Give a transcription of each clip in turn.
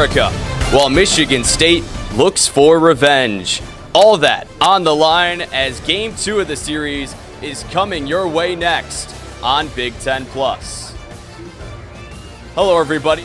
America, while Michigan State looks for revenge. All that on the line as Game 2 of the series is coming your way next on Big Ten Plus. Hello, everybody.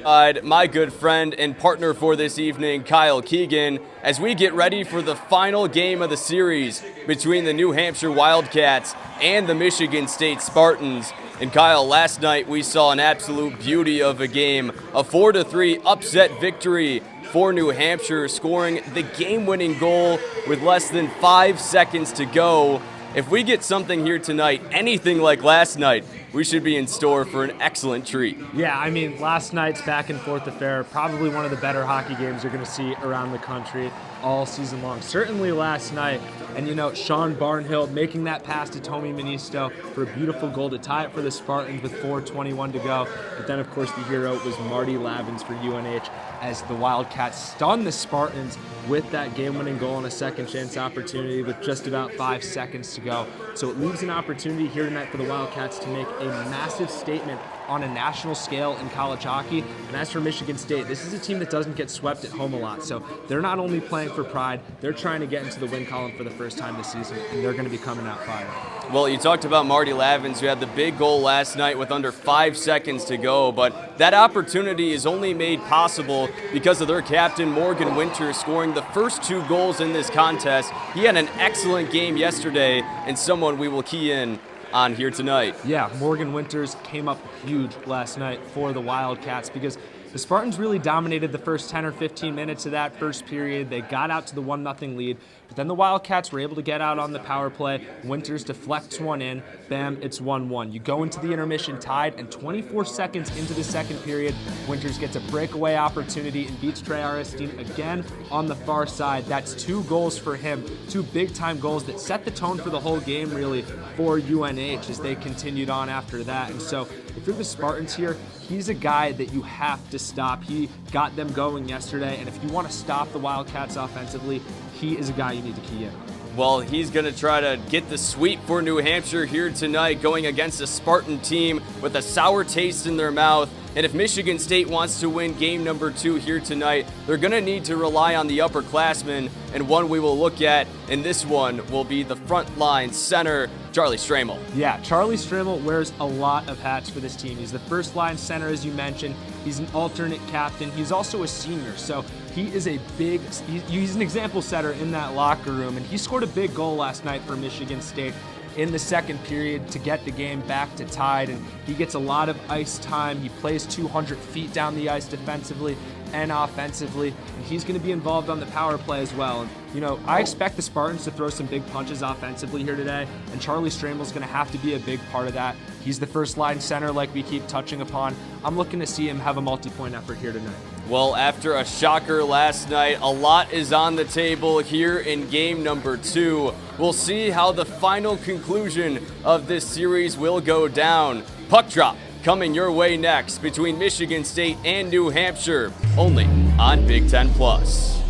My good friend and partner for this evening, Kyle Keegan, as we get ready for the final game of the series between the New Hampshire Wildcats and the Michigan State Spartans. And Kyle, last night we saw an absolute beauty of a game, a 4-3 upset victory for New Hampshire, scoring the game-winning goal with less than 5 seconds to go. If we get something here tonight, anything like last night, we should be in store for an excellent treat. Yeah, I mean, last night's back and forth affair, probably one of the better hockey games you're going to see around the country all season long. Certainly last night. And, you know, Sean Barnhill making that pass to Tommy Ministo for a beautiful goal to tie it for the Spartans with 4:21 to go. But then, of course, the hero was Marty Lavins for UNH as the Wildcats stunned the Spartans with that game-winning goal and a second-chance opportunity with just about 5 seconds to go. So it leaves an opportunity here tonight for the Wildcats to make a massive statement on a national scale in college hockey. And as for Michigan State, this is a team that doesn't get swept at home a lot. So they're not only playing for pride, they're trying to get into the win column for the first time this season, and they're going to be coming out fired. Well, you talked about Marty Lavins, who had the big goal last night with under 5 seconds to go, but that opportunity is only made possible because of their captain, Morgan Winters, scoring the first 2 goals in this contest. He had an excellent game yesterday, and someone we will key in on here tonight. Yeah, Morgan Winters came up huge last night for the Wildcats because the Spartans really dominated the first 10 or 15 minutes of that first period. They got out to the 1-0 lead, but then the Wildcats were able to get out on the power play. Winters deflects one in. Bam, it's 1-1. You go into the intermission tied, and 24 seconds into the second period, Winters gets a breakaway opportunity and beats Trey Aristine again on the far side. That's 2 goals for him, 2 big-time goals that set the tone for the whole game, really, for UNH as they continued on after that. And so if you're the Spartans here, he's a guy that you have to stop. He got them going yesterday, and if you want to stop the Wildcats offensively, he is a guy you need to key in. Well, he's going to try to get the sweep for New Hampshire here tonight, going against a Spartan team with a sour taste in their mouth. And if Michigan State wants to win game number 2 here tonight, they're going to need to rely on the upperclassmen, and one we will look at in this one will be the frontline center, Charlie Stramel. Yeah, Charlie Stramel wears a lot of hats for this team. He's the first line center, as you mentioned. He's an alternate captain. He's also a senior, so he is he's an example setter in that locker room, and he scored a big goal last night for Michigan State in the second period to get the game back to tied, and he gets a lot of ice time. He plays 200 feet down the ice defensively and offensively, and he's going to be involved on the power play as well. And, you know, I expect the Spartans to throw some big punches offensively here today, and Charlie Stramel's going to have to be a big part of that. He's the first line center like we keep touching upon. I'm looking to see him have a multi-point effort here tonight. Well, after a shocker last night, a lot is on the table here in game number 2. We'll see how the final conclusion of this series will go down. Puck drop coming your way next between Michigan State and New Hampshire, only on Big Ten Plus.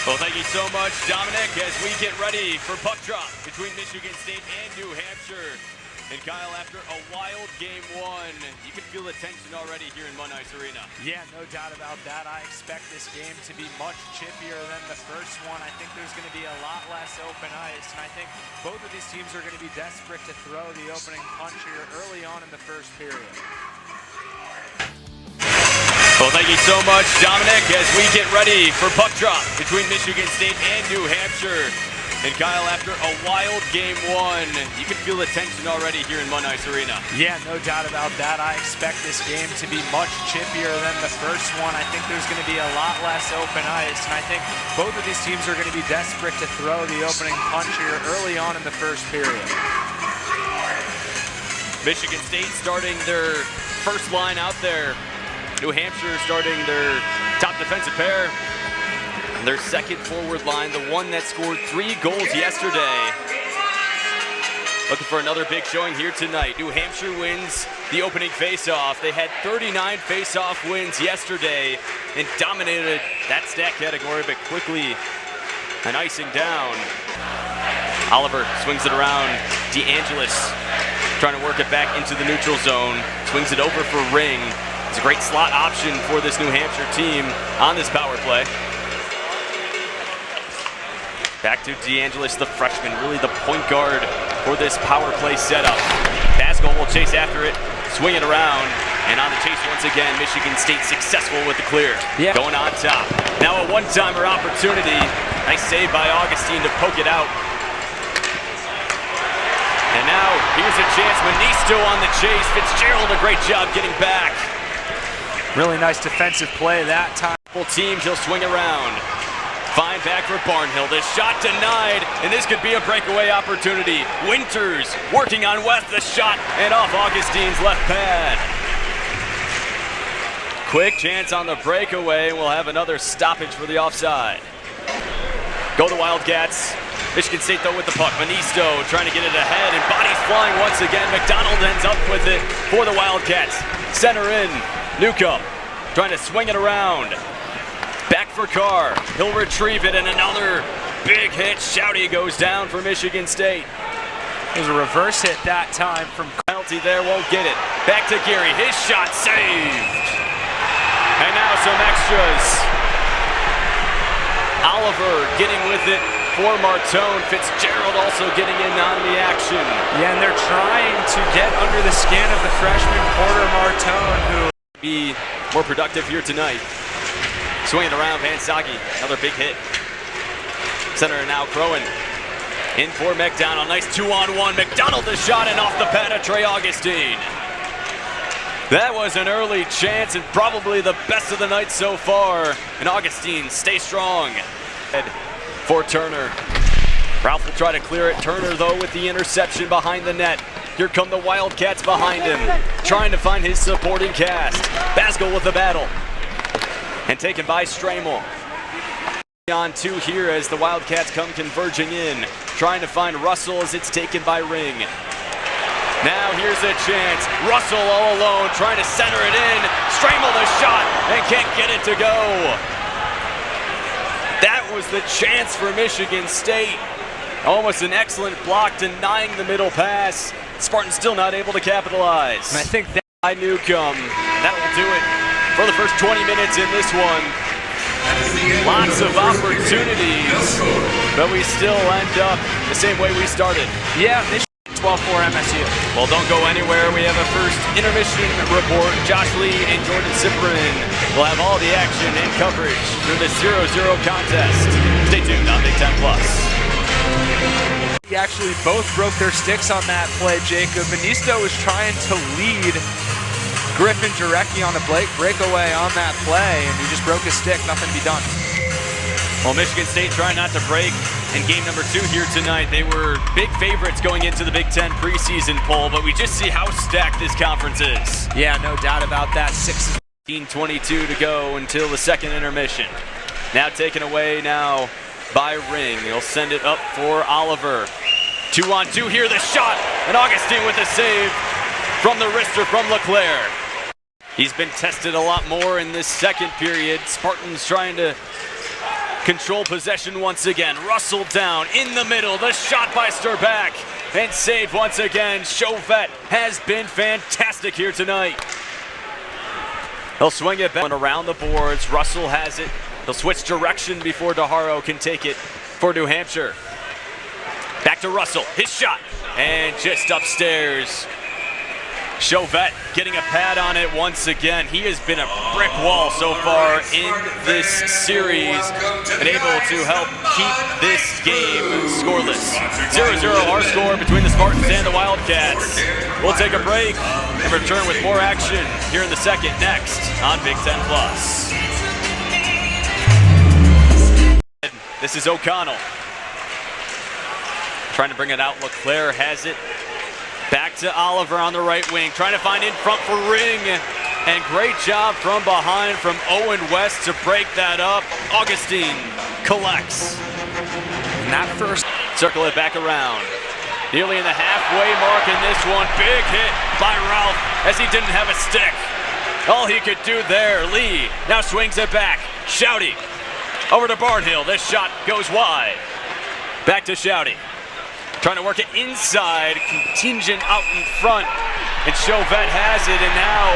Well, thank you so much, Dominic, as we get ready for puck drop between Michigan State and New Hampshire. And Kyle, after a wild game 1, you can feel the tension already here in Munn Ice Arena. Yeah, no doubt about that. I expect this game to be much chippier than the first one. I think there's going to be a lot less open ice, and I think both of these teams are going to be desperate to throw the opening punch here early on in the first period. Well, thank you so much, Dominic, as we get ready for puck drop between Michigan State and New Hampshire. And Kyle, after a wild game 1, you can feel the tension already here in Munn Ice Arena. Yeah, no doubt about that. I expect this game to be much chippier than the first one. I think there's going to be a lot less open ice, and I think both of these teams are going to be desperate to throw the opening punch here early on in the first period. Michigan State starting their first line out there. New Hampshire starting their top defensive pair. And their second forward line, the one that scored 3 goals yesterday. Looking for another big showing here tonight. New Hampshire wins the opening faceoff. They had 39 faceoff wins yesterday and dominated that stat category, but quickly an icing down. Oliver swings it around. DeAngelis trying to work it back into the neutral zone. Swings it over for Ring. It's a great slot option for this New Hampshire team on this power play. Back to DeAngelis, the freshman, really the point guard for this power play setup. Basco will chase after it, swing it around, and on the chase once again, Michigan State successful with the clear. Yeah. Going on top. Now a one-timer opportunity. Nice save by Augustine to poke it out. And now here's a chance. Manisto on the chase. Fitzgerald, a great job getting back. Really nice defensive play that time. Full teams, he'll swing around. Fine back for Barnhill. The shot denied, and this could be a breakaway opportunity. Winters working on West. The shot and off Augustine's left pad. Quick chance on the breakaway. We'll have another stoppage for the offside. Go the Wildcats. Michigan State though with the puck. Manisto trying to get it ahead, and bodies flying once again. McDonald ends up with it for the Wildcats. Center in. Newcomb trying to swing it around. Back for Carr. He'll retrieve it, and another big hit. Shouty goes down for Michigan State. It was a reverse hit that time from Penalty there, won't get it. Back to Geary. His shot saved. And now some extras. Oliver getting with it for Martone. Fitzgerald also getting in on the action. Yeah, and they're trying to get under the skin of the freshman Porter Martone, who be more productive here tonight. Swinging around, Van Sagi, another big hit. Center now, Crowan. In for McDonald, nice 2-on-1. McDonald the shot, and off the pad of Trey Augustine. That was an early chance, and probably the best of the night so far. And Augustine, stay strong. For Turner. Ralph will try to clear it. Turner, though, with the interception behind the net. Here come the Wildcats behind him, trying to find his supporting cast. Basco with the battle. And taken by Stramel. On two here as the Wildcats come converging in, trying to find Russell as it's taken by Ring. Now here's a chance. Russell all alone, trying to center it in. Stramel the shot and can't get it to go. That was the chance for Michigan State. Almost an excellent block denying the middle pass. Spartans still not able to capitalize. and I think that By Newcomb. That'll do it for the first 20 minutes in this one. Lots of opportunities, but we still end up the same way we started. yeah, Michigan 12-4 MSU. Well, don't go anywhere. We have a first intermission report. Josh Lee and Jordan Cyprian will have all the action and coverage through the 0-0 contest. Stay tuned on Big Ten Plus. They actually both broke their sticks on that play, Jacob. Manisto was trying to lead Griffin directly on a breakaway on that play, and he just broke his stick. Nothing to be done. Well, Michigan State trying not to break in game number 2 here tonight. They were big favorites going into the Big Ten preseason poll, but we just see how stacked this conference is. Yeah, no doubt about that. 16:22 to go until the second intermission. Now taken away now by Ring. He'll send it up for Oliver. 2-on-2 here, the shot, and Augustine with a save from the wrister from LeClaire. He's been tested a lot more in this second period. Spartans trying to control possession once again. Russell down in the middle. The shot by Sturback. And saved once again. Chauvette has been fantastic here tonight. He'll swing it back around the boards. Russell has it. He'll switch direction before DeHaro can take it for New Hampshire. Back to Russell. His shot. And just upstairs. Chauvette getting a pad on it once again. He has been a brick wall so far in this series and able to help keep this game scoreless. 0-0 our score between the Spartans and the Wildcats. We'll take a break and return with more action here in the second next on Big Ten Plus. This is O'Connell. Trying to bring it out. LeClaire has it. Back to Oliver on the right wing, trying to find in front for Ring. And great job from behind from Owen West to break that up. Augustine collects. And that first Circle it back around. Nearly in the halfway mark in this one. Big hit by Ralph as he didn't have a stick. All he could do there, Lee now swings it back. Shouty over to Barnhill. This shot goes wide. Back to Shouty. Trying to work it inside, contingent out in front, and Chauvette has it, and now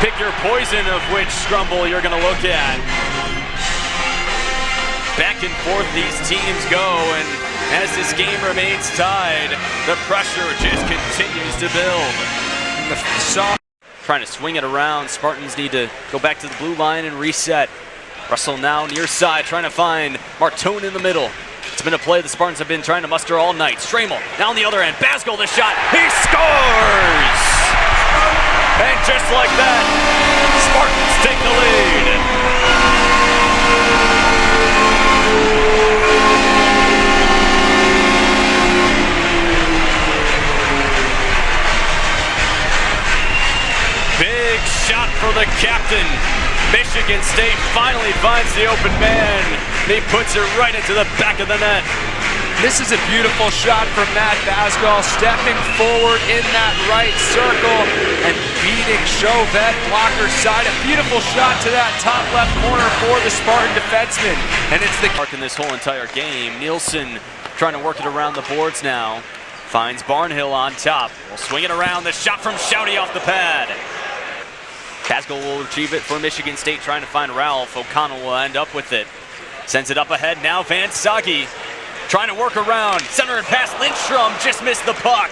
pick your poison of which scramble you're gonna look at. Back and forth these teams go, and as this game remains tied, the pressure just continues to build. Trying to swing it around, Spartans need to go back to the blue line and reset. Russell now near side, trying to find Martone in the middle. It's been a play the Spartans have been trying to muster all night. Stramel now on the other end, Basgall the shot, he scores! And just like that, Spartans take the lead. Big shot for the captain. Michigan State finally finds the open man. He puts it right into the back of the net. This is a beautiful shot from Matt Basgall, stepping forward in that right circle and beating Chauvette blocker side. A beautiful shot to that top left corner for the Spartan defenseman. And it's the mark in this whole entire game. Nielsen trying to work it around the boards now. Finds Barnhill on top. We'll swing it around. The shot from Shouty off the pad. Basgall will retrieve it for Michigan State, trying to find Ralph. O'Connell will end up with it. Sends it up ahead now. Van Sagi trying to work around. Center and pass. Lindstrom just missed the puck.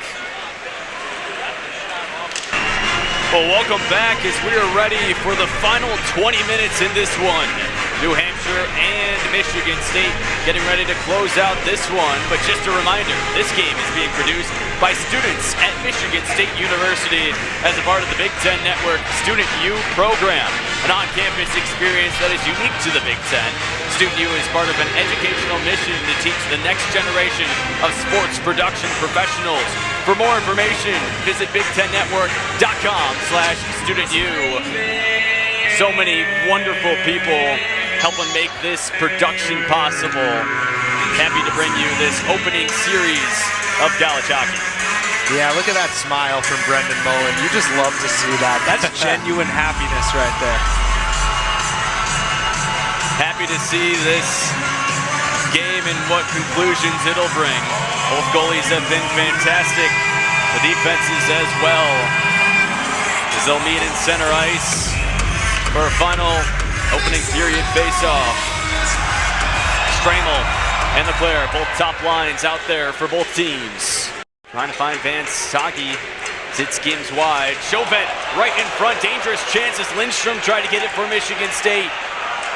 Well, welcome back as we are ready for the final 20 minutes in this one. New Hampshire and Michigan State getting ready to close out this one. But just a reminder, this game is being produced by students at Michigan State University as a part of the Big Ten Network Student U program, an on-campus experience that is unique to the Big Ten. Student U is part of an educational mission to teach the next generation of sports production professionals. For more information, visit BigTenNetwork.com/StudentU. So many wonderful people helping make this production possible. Happy to bring you this opening series of college hockey. Yeah, look at that smile from Brendan Mullen. You just love to see that. That's genuine happiness right there. Happy to see this game and what conclusions it'll bring. Both goalies have been fantastic. The defenses as well. As they'll meet in center ice for a final opening period face-off. Stramel and the player, both top lines out there for both teams. Trying to find Van Sagi. It skims wide. Chauvette right in front. Dangerous chances. Lindstrom tried to get it for Michigan State.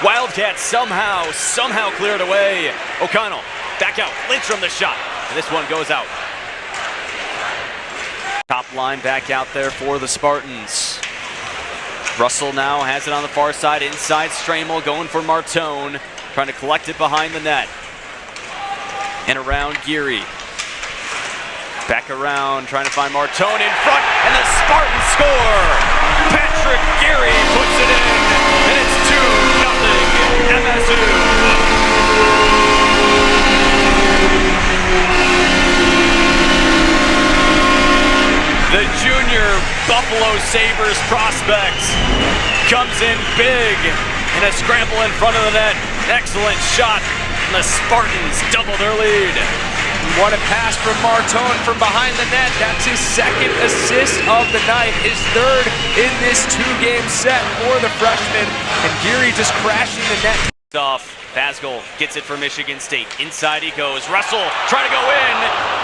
Wildcats somehow cleared away. O'Connell back out. Lindstrom the shot. And this one goes out. Top line back out there for the Spartans. Russell now has it on the far side. Inside Stramel going for Martone. Trying to collect it behind the net. And around Geary. Back around, trying to find Martone in front, and the Spartans score! Patrick Geary puts it in, and it's 2-0 MSU. The junior Buffalo Sabres prospect comes in big in a scramble in front of the net. Excellent shot, and the Spartans double their lead. What a pass from Martone from behind the net. That's his second assist of the night, his third in this two-game set for the freshman. And Geary just crashing the net. Off, Basgall gets it for Michigan State. Inside he goes. Russell trying to go in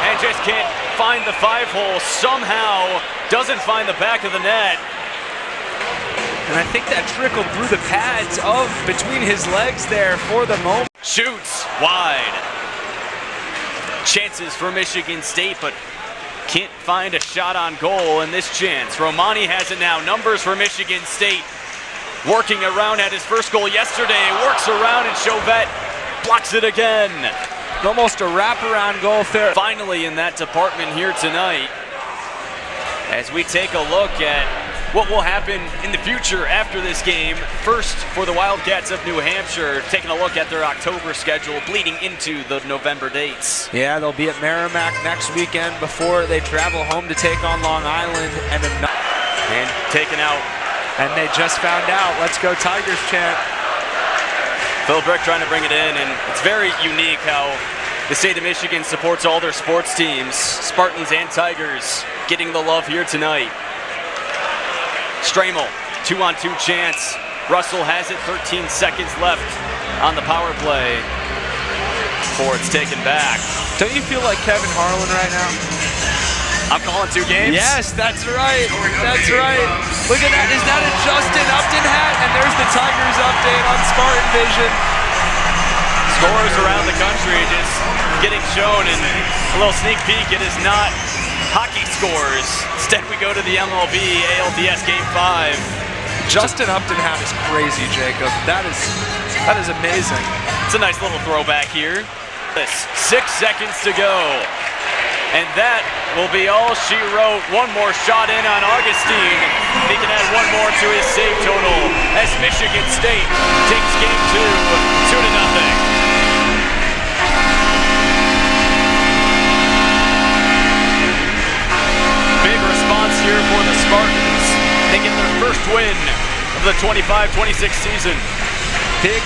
and just can't find the 5-hole. Somehow doesn't find the back of the net. And I think that trickled through the pads of between his legs there for the moment. Shoots wide. Chances for Michigan State, but can't find a shot on goal in this chance. Romani has it now. Numbers for Michigan State. Working around at his first goal yesterday. Works around and Chauvette blocks it again. Almost a wraparound goal there. Finally in that department here tonight. As we take a look at what will happen in the future after this game. First, for the Wildcats of New Hampshire, taking a look at their October schedule bleeding into the November dates. Yeah, they'll be at Merrimack next weekend before they travel home to take on Long Island. And taken out. And they just found out. Let's go Tigers chant. Phil Brick trying to bring it in, and it's very unique how The state of Michigan supports all their sports teams, Spartans and Tigers, getting the love here tonight. Stramel, 2-on-2 chance. Russell has it, 13 seconds left on the power play before it's taken back. Don't you feel like Kevin Harlan right now? I'm calling 2 games. Yes, that's right. That's right. Look at that. Is that a Justin Upton hat? And there's the Tigers update on Spartan Vision. Scores around the country just getting shown, and a little sneak peek, it is not hockey scores. Instead, we go to the MLB ALDS Game 5. Justin Upton hat is crazy, Jacob. That is amazing. It's a nice little throwback here. 6 seconds to go. And that will be all she wrote. One more shot in on Augustine. He can add one more to his save total as Michigan State takes game 2, 2-0. Big response here for the Spartans. They get their first win of the 25-26 season. Big